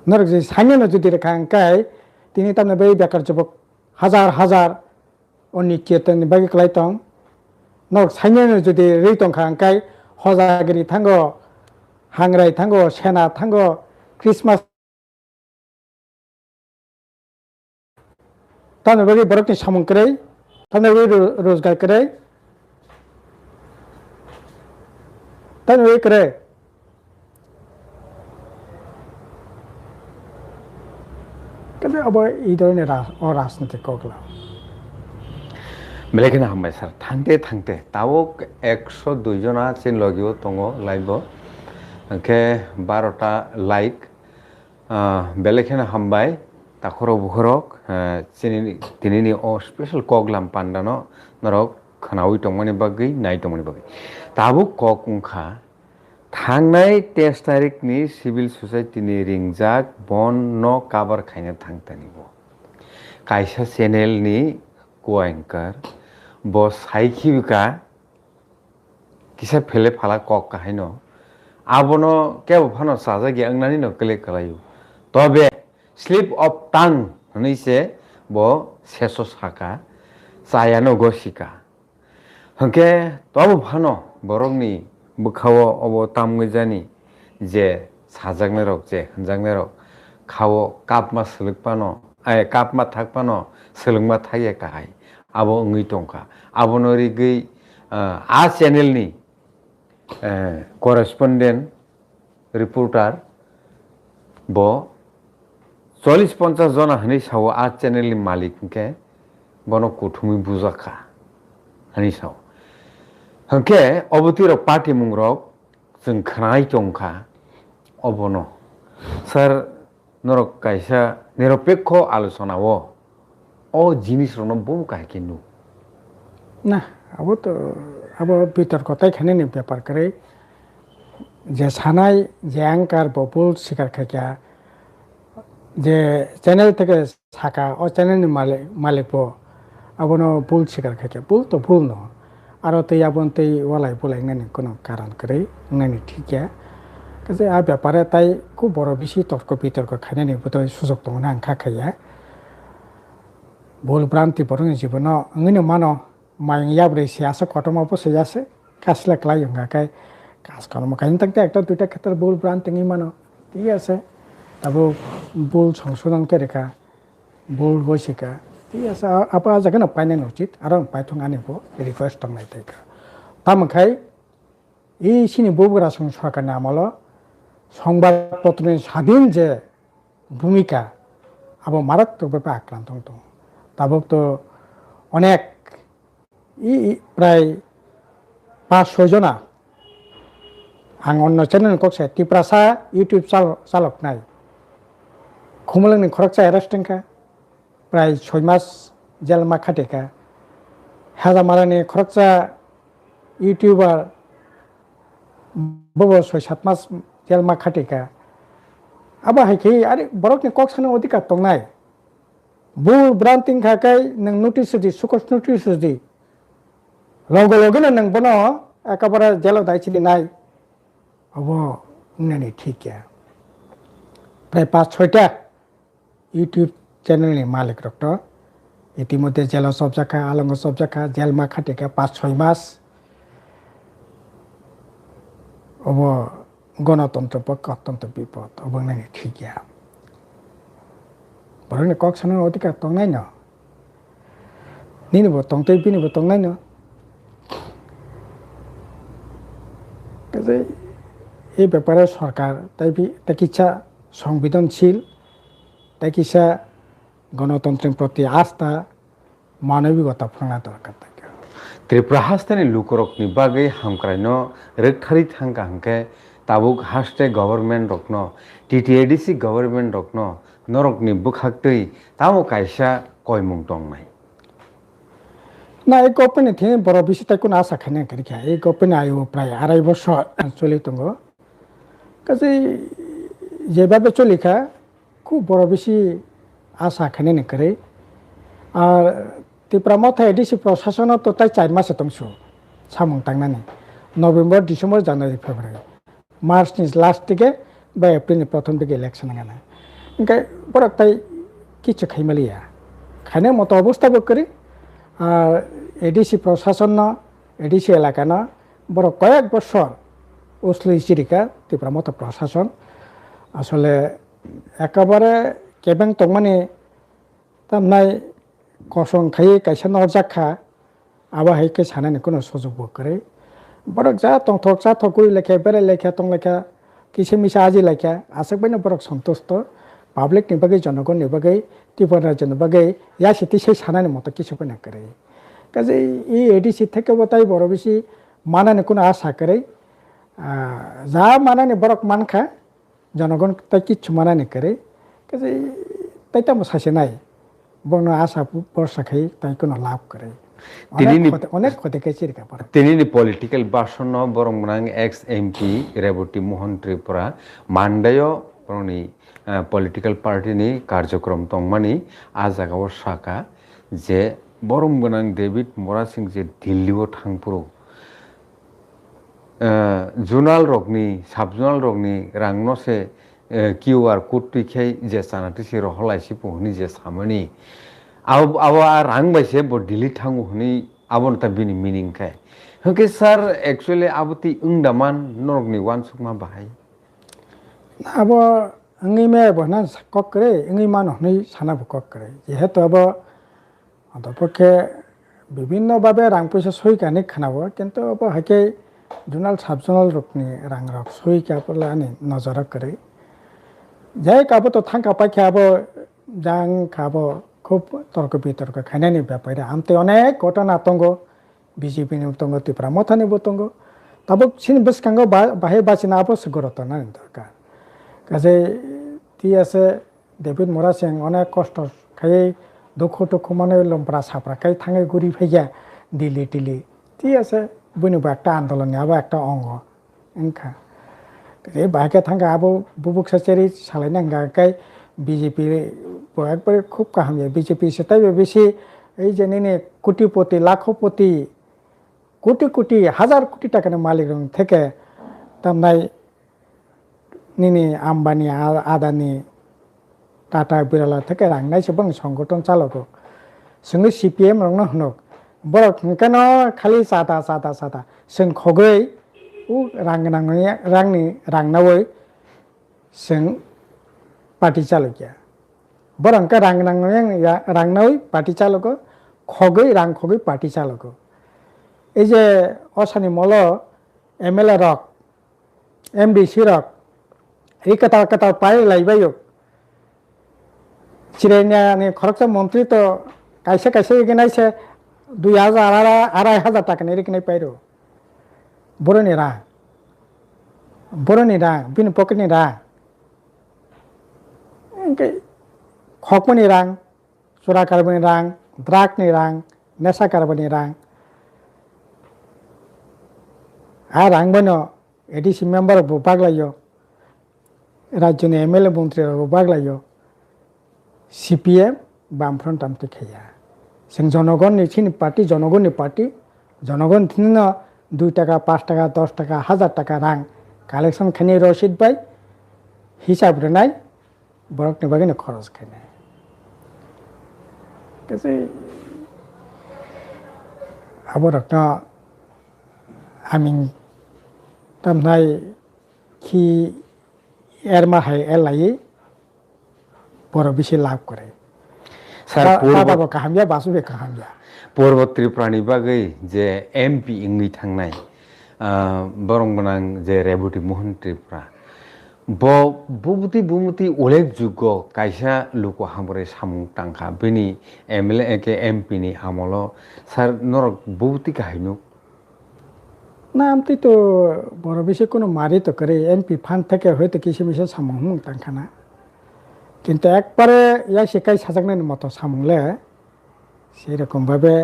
[SPEAKER 2] নরক যে সাইনে যদি রেখা আঙ্কাই তিনি তামনে बै বেকার যুবক হাজার হাজার অনিশ্চিতনি বাকি ক্লাইতং নরক সাইনে যদি রেইতং আঙ্কাই হজাগিরি থাঙ্গ हांग्राय थांगो सेना थांगो क्रिसमास ताने बगे बरकनि सामं करे ताने बगे रोजगार करे ताने बगे करे कने अब इदरने राजनीतिक कोगला
[SPEAKER 1] बेलेखिनि हामबाय सार थांते तावो 102 जना चिन लगियो दङो लाइभआव ओंखे 12टा लाइक बेलेखिनि हामबाय ताखरो बुखरक दिनैनि अ स्पेशल कगलाम पान्डानो नरक खोनावै दंमोननि बागै नाय दंमोननि बागै ताबो कक उंखा थांनाय 23 तारिखनि सिभिल ससाइटिनि रिंजाक बन न काबार खायनो थांतानिबो कायसा चेनेलनि को एंकार ब साइखिबिका किसा फेले फाला कक काहायनो आबनो केबो फानो साजागि अंगनानि न क्लिक खालायो तबे स्लिप अफ टांग हनैसे ब सेसो साका सायानो गसिका हंके तब फानो बरंनि बुखावो अबो तामगैजानि जे साजागने रक जे हनजागने रक खावो कापमा सलुकपानो कापमा थाकपानो सोलोंमा थाये काहाय आबो ngै दंखा आबनो रिगै आ चेनेलनि करेस्पन्डेंट रिपोर्टार ब 40-50 जना हनै साव आ चेनेलनि मालिक के बनो कुथुमि बुजाखा हनै साव हंके अबतिर पार्टी मुंग्रक जों खोनाय दंखा अबनो सर नरक कायसा निरपेक्ष आलोचनाओ अ जिनिसरनो बहु कायकिनु
[SPEAKER 2] ना अब तो अब बितर्कताय खाने ब्यापार करे जे सानाय जे एंकार बबुल शिकार खाया जे चैनल থেকে साका ओ चैनल नि मालिक बो अब नो बुल शिकार खाया बुल तो बुल न আরো তৈ আবন তৈ ওয়ালাই বলাই নানি কোনো কারণ করে নানি ঠিক গিয়া কাজে আর ব্যাপারে তাই খুব বড় বেশি তর্ক বিতর্ক খাইনানি বোধ সুযোগ দङ না আंखा খাইয়া ভুল ভ্রান্তি বরং জীবন ওইনো মানো মাই ইয়াবরে সিয়াসে কটমা বসে যাচ্ছে কাসলা ক্লাই গাকাই কাজ কর্ম কাহিনী থাকতে একটা দুইটা ক্ষেত্রে ভুল ভ্রান্তি মানো ঠিক আছে তারপর ভুল সংশোধন করে রেখা ভুল হয়েছিকা ঠিক আছে আপা যাকে না পাইনাই উচিত আর পাইথং আনিব রিকোয়েস্ট দंनाय থাকা তামখাই এই সিনি বগুড়া সরকারनि আমল সংবাদপত্রের স্বাধীন যে ভূমিকা আবার মারাত্মকভাবে আক্রান্ত দं তাবক তো অনেক প্রায় 5-6 জনা आं अন্য চ্যানেল কক্সে টিপ্রাসা ইউটিউব চালক নাই খুমলংনি খরকচা এরেস্টেনকা প্রায় 6 মাস জেলমা খাটেকা হাজামারানি খরকচা ইউটিউবার বব 6-7 মাস জেলমা খাটেকা আবা হাইখি আরে বরকনি কক্সানো অধিকার দंनाय ভুল ভ্রান্তি খাকাই নং নোটিস দি সুকস নোটিস দি লগে লগে নং বনো একেবারে জেলাव দাইছিলি নাই अब उन्होंने ठीक है प्राय 5-6टा यूट्यूब चैनल मालिक रक्त इतिमध्य जेल सब जाखा आलंग सब जाखा जेल में खाटेका 5-6 मास अब गणतंत्र पक्ष अत्यंत विपद अब उन्होंने ठीक है बरं कक्सन अधिकार दंनाय न निनिबो दंतै बिनिबो दंनाय न এই ব্যাপারে সরকার তাই কিচ্ছা সংবেদনশীল তাই কিচ্ছা গণতন্ত্রের প্রতি আস্থা মানবিকতা ফোনা দরকার থাকে
[SPEAKER 1] ত্রিপুরা হাস্তানি লুকরকনি বাগै হামক্রাইনো রেখারি থাঙ্কা হাঙ্কে তাবুক হাস্তে গভর্নমেন্ট রকন টিটিএডিসি গভর্নমেন্ট রকন নরকনি বুখাক্তৈ তামো কাইসা কয়মুং দंनाय
[SPEAKER 2] না এই গভর্নমেন্ট থেকে বড় বেশি তাই কোনো আশা খাই না করিখা এই গভর্নমেন্ট আয়ু প্রায় 2.5 বছর চলি দङ কাজে যেভাবে চলিখা খুব বড় বেশি আশা খাই না করে আর ত্রিপুরা মথা এডিসি প্রশাসন তো তাই 4 মাসে দंसो সামুং তাंनानै নভেম্বর ডিসেম্বর জানুয়ারি ফেব্রুয়ারি মার্চনি লাস্ট দিকে বা এপ্রিলनि প্রথম দিকে ইলেকশন গানা ওंखाय বড় তাই কিছু খাইমালিয়া খাইনাय মতো অবস্থাবো করে আর এডিসি প্রশাসন এডিসি এলাকা না বড় কয়েক বছর উসলি চিরিকা ত্রিপুরা মতো প্রশাসন আসলে একেবারে কেবেং দंमानि তামনাই কসং খাই কাইসা নজাখা আবা হাইকে সানানি কোনো সুযোগ করে বড় যা তংথক যা থকুই লেখা বেড়ে লেখা তং লেখা কিসে মিশা আজি লেখা আসক বাইনা বড় সন্তুষ্ট পাবলিক নিবাগै জনগণ নিবাগै ত্রিপুরা রাজ্য নিবাগै ইয়া সেটি সেই সানানি মতো কিছু না করে কাজে এই এডিসি থেকেও তাই বড় বেশি মানানি কোনো আশা করে যা মানানি বরক মানখা জনগণ তাই কিচ্ছু মানানি করে কাজে তাই তো সাসে নাই বর্ণ আশা ভরসা খাই তাই কোনো লাভ করে অনেক ক্ষতি খেয়েছি
[SPEAKER 1] তিনি পলিটিক্যাল ভাষণ বরং x MP Rebati Mohan Tripura Mandai political পার্টিनि কার্যক্রম দंमानि आ जागाव साका जे बरम गोनां डेभिड मरा सिंह जे दिल्लीआव थांपुरु जुनाल रकनि साब जुनाल रकनि रांनसे किउआर कोड तुइखाय जे सानाति से रहलाइसि पुहनि जे सामनि आवा रां बाइसे ब दिल्ली थांगु हनि आबन ता बिनि मिनिं खाय हके सर एक्चुअली आबति उंदामान नरकनि वान सुकमा बाहाय
[SPEAKER 2] अब अंगी में बना कक करे अंगी मान हनै साना कक करे जेहेतु अब अदपक्षे विभिन्न भावे रां पैसा सहिकानि खानाबो किन्तु अब हाके जुनाल साब जुनाल रकनि रां रक सहिकाफोरलानि नजर करे जाय काबो तो थांका पाइखा अब जां खाबो खूब तर्क बितर्क खानानि ब्यापारे आमते अनेक घटना दङ बिजेपिनि दङ त्रिपुरा मथानिबो दङ तब सिनि बसकांगो बाहाय बासिना आबो गुरुत्व नानि दरकार কাজে ती আছে डेभिड मरा सिंह अनेक कष्ट खाई दुख दुख माने लम्परा सापरा खाई थांगे घुरी फैया दिल्ली टिल्ली ती আছে बनिबो একটা आंदोलन आबो একটা अंग एंखा এই बाइके थांगा आबो बुबुक साचेरी सालायनांगाखाय বিজেপি একবারে খুব কাহাম বিজেপি সেটাই বেশি এই যে কোটিপতি লাখপতি কোটি কোটি হাজার কোটি টাকার মালিক রং থেকে তামনাই নিনি আম্বানি আদানি টাটা বিড়ালা থেকে রাংনাই সেবং সংগঠন চালক जोंनि CPM रंनो हनक बरक केनो खालि सादा सादा सादा जों खगै उ रांनावै जों पार्टी चालकिया बरंका रांनावै पार्टी चालक खगै रां खगै पार्टी चालक এই যে অসানি মল MLA রক MDC রক এই কথা কথা পাই লাইবায়ক চিরাইনানি খরকটা মন্ত্রী তো কাইসে কাইসে এগিনাইছে 2000 2500 টাকা এরকম পাইরো বড়নি রাং বিনি পকেটনি রাং খকমনি রাং চোরা কারবানি রাং দ্রাগনি রাং নেশা কারবানি রাং আর রাং বনো এডিসি মেম্বার বাগলাইयो রাজ্যনি MLA মন্ত্রী বাগলাইयो CPM বামফ্রন্ট আমতে খাইয়া जों জনগণनि চিনি পার্টি জনগণनि পার্টি জনগণ দিন 2 টাকা 5 টাকা 10 টাকা 1000 টাকা রাং কালেকশন খানি রসিদ বাই হিসাব রেনাই বরকনি বাগিনে খরচ খাইনাই কাজে আবরক আমি তামনাই কি এর মাহাই এলাই বড় বেশি লাভ করে
[SPEAKER 1] पूर्व त्रिपुरानि बागै जे MP इंगै थांनाय बरं बनां जे रेबुटी मोहन त्रिपुरा बुमुति अलेक जुग कायसा लुको हामरे सामुं टांखा बेनि MLA के MP नि आमलो सार नरक बुमुति काहिनु
[SPEAKER 2] না আমি তো বড় বেশি কোনো মারি তো করে MP ফান্ড থেকে হয়তো কিছু মিশে সামুং টাংখা না কিন্তু একবারে ইয়া শিকাই সাজাগনার মতো সামুংলে সেরকম ভাবে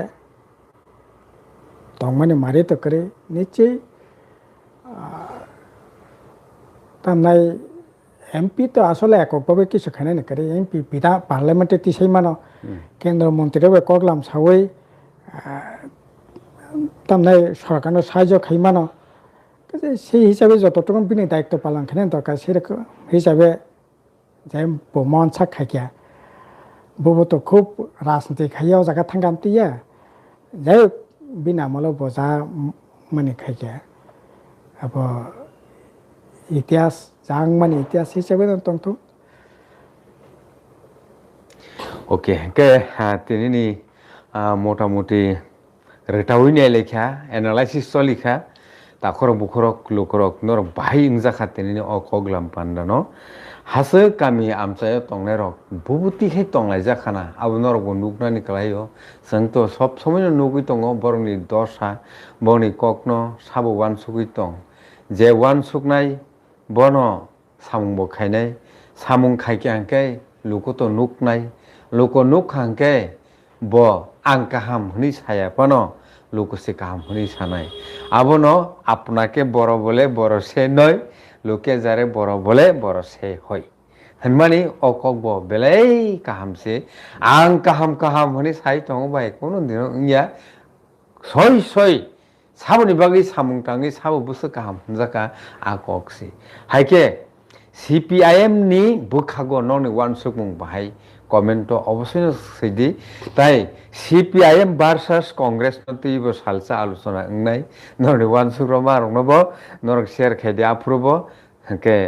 [SPEAKER 2] তংমানে মারি তো করে নিশ্চয়ই তামনাই MP তো আসলে এককভাবে কিছু খানে না করে MP বিধা পার্লামেন্টে তিসাই মানো কেন্দ্র মন্ত্রীরাও কগলাম সাওই তামনাই সরকারের সাহায্য খাই মানো সেই হিসাবে যতটুকু বিনি দায়িত্ব পালন খানে দরকার সেরকম হিসাবে যাই মন সাক খাইয়া ববো তো খুব রাজনীতি খাইয়াও জায়গা থাঙ্গাম তিয়া যাই বিনামূল্য বোঝা মানে খাইয়া আব ইতিহাস জাং মানে ইতিহাস হিসাবে তন্তু
[SPEAKER 1] ओके के तिनी मोटामुटी रेटावैनाय लेखा एनालाइसिस लिखा ताखरक बुखरक लुखरक नर बाहाय इंजाखा तिनी अखगलाम पान्दानो हासो गामि आमचाय तंनाय रक बुबुति खाय तंलाय जाखाना आबो नरक नुकनानि कलायो जोंथ सब समय नुगै दङ बरंनि दशा बरंनि ककनो साबो वान सुगै दं जे वान सुगनाय बनो सामुंबो खायनाय सामुं खायखांखाय लुकोथ नुकनाय लुको नुकखांखाय ब आं गाहाम हनि साया बनो लुकोसे गाहाम हनि सानाय आबोनो आपनाके बर बोले बर से नय लोके जारे बर बोले बर से हय हनमानि अकब बेलै गाहामसे आं गाहाम गाहाम हनि साय दङ बाय कोनो दिन इया सय सय साबोनि बागै सामुं थाङै साबो बुसो गाहाम हनजाका आककसि हायके CPIM नि बुखागो ननि वान सुकमुं बाहाय कमेन्ट अवश्य सैदि ताई CPIM भार्सास कांग्रेस नतिबो सालसा आलोचना अंगनाय ननि वान सुग्रमा रंनबो नरक शेयर खायदे आफ्रुबो के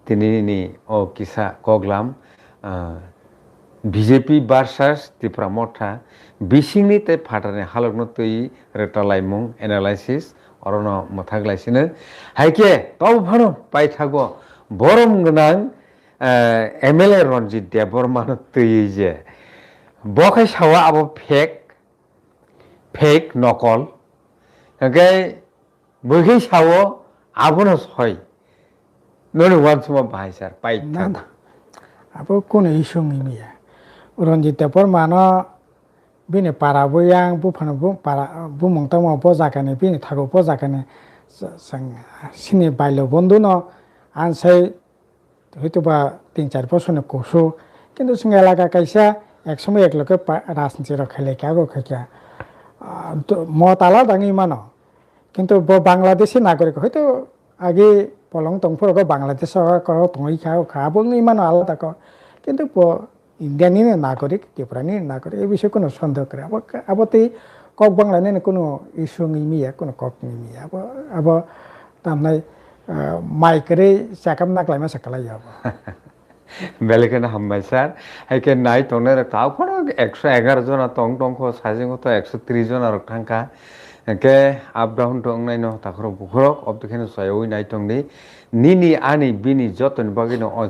[SPEAKER 1] तिनिनि ओ किसा कगलाम BJP भार्सास त्रिपुरा मथा बिसिंनि ते फाटारनि हालकनो तै रेटालायमुं एनालाइसिस अरनो मथाग्लायसिनो हायके तब भानो पाइथागो बरम गोनां MLA रनजित देबबर्मान तैयै जे बखाय सावा आबो फेक नकल ओके बखै सावो आबोनो सय ननि वान समा बाहाय सार पाइथा
[SPEAKER 2] आबो कोन इशु मिया रनजित देबबर्मान बिने पाराबो यां बुफानो पारा बुमंतामा बजाकाने बिने थागो बजाकाने जों सिनि बायलो बন্ধু न आनसाय হয়তোবা 3-4 বছর কোসো কিন্তু সঙ্গে এলাকা কাইসা একসময় এক লোকে রাজনীতি রখাইলে কাগো খাইয়া মত আলাদাঙি মানো কিন্তু বাংলাদেশি নাগরিক হয়তো আগে পলং টংফোরক বাংলাদেশ টঙি খাবো ইমানো আলাদা কিন্তু ইন্ডিয়ানি নাগরিক ত্রিপুরানি নাগরিক এই বিষয়ে কোনো সন্দেহ করে আবতে কক বাংলানি কোনো ইস্যু মিয়া কোনো কক মিয়া আব তামনাই মাইকরে চাকাম নাকলাইমা সাকালাই আব
[SPEAKER 1] বেলেখানে হামবাই স্যার হাইকে নাই টনের তাও কোনো 111 জনা টং টংখ সাইজিং তো 130 জন আর থাকা একে আপ ডাউন টং নাই ন তাখর বুখরক অবদেখানে সয়ই নাই টং নিনি আনি বিনি যতন বাগিনো অ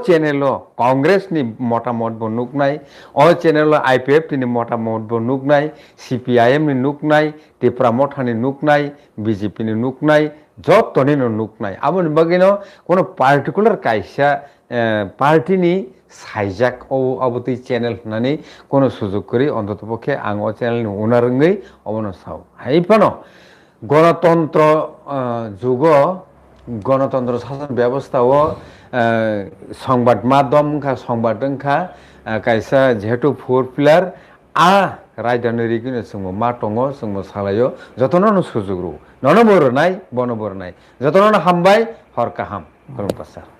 [SPEAKER 1] চ্যানেল কংগ্রেস নি মতামত বনুক নাই অ চ্যানেল আইপিএফ নি মতামত বনুক নাই সিপিআইএম নি নুক নাই ত্রিপুরা মঠানি নুক নাই বিজেপি নি নুক নাই যতনি নুক নাই আমন বাগিনো কোনো পার্টিকুলার কাইসা পার্টিনি সাইজাক ও অবতী চ্যানেল নানি কোনো সুযোগ করি অন্ততপক্ষে আং ও চ্যানেল উনারঙ্গই অবন সাও হাইপানো গণতন্ত্র যুগ গণতন্ত্র শাসন ব্যবস্থাও সংবাদ মাধ্যম সংবাদ দংখা কাইসা যেহেতু ফোর পিলার রাজধানী जों मा दङ जों सालायो जतनो सुजुग रु नन बरनाय बन बरनाय जतनो हामबाय हर काहाम खुलुमबाय सार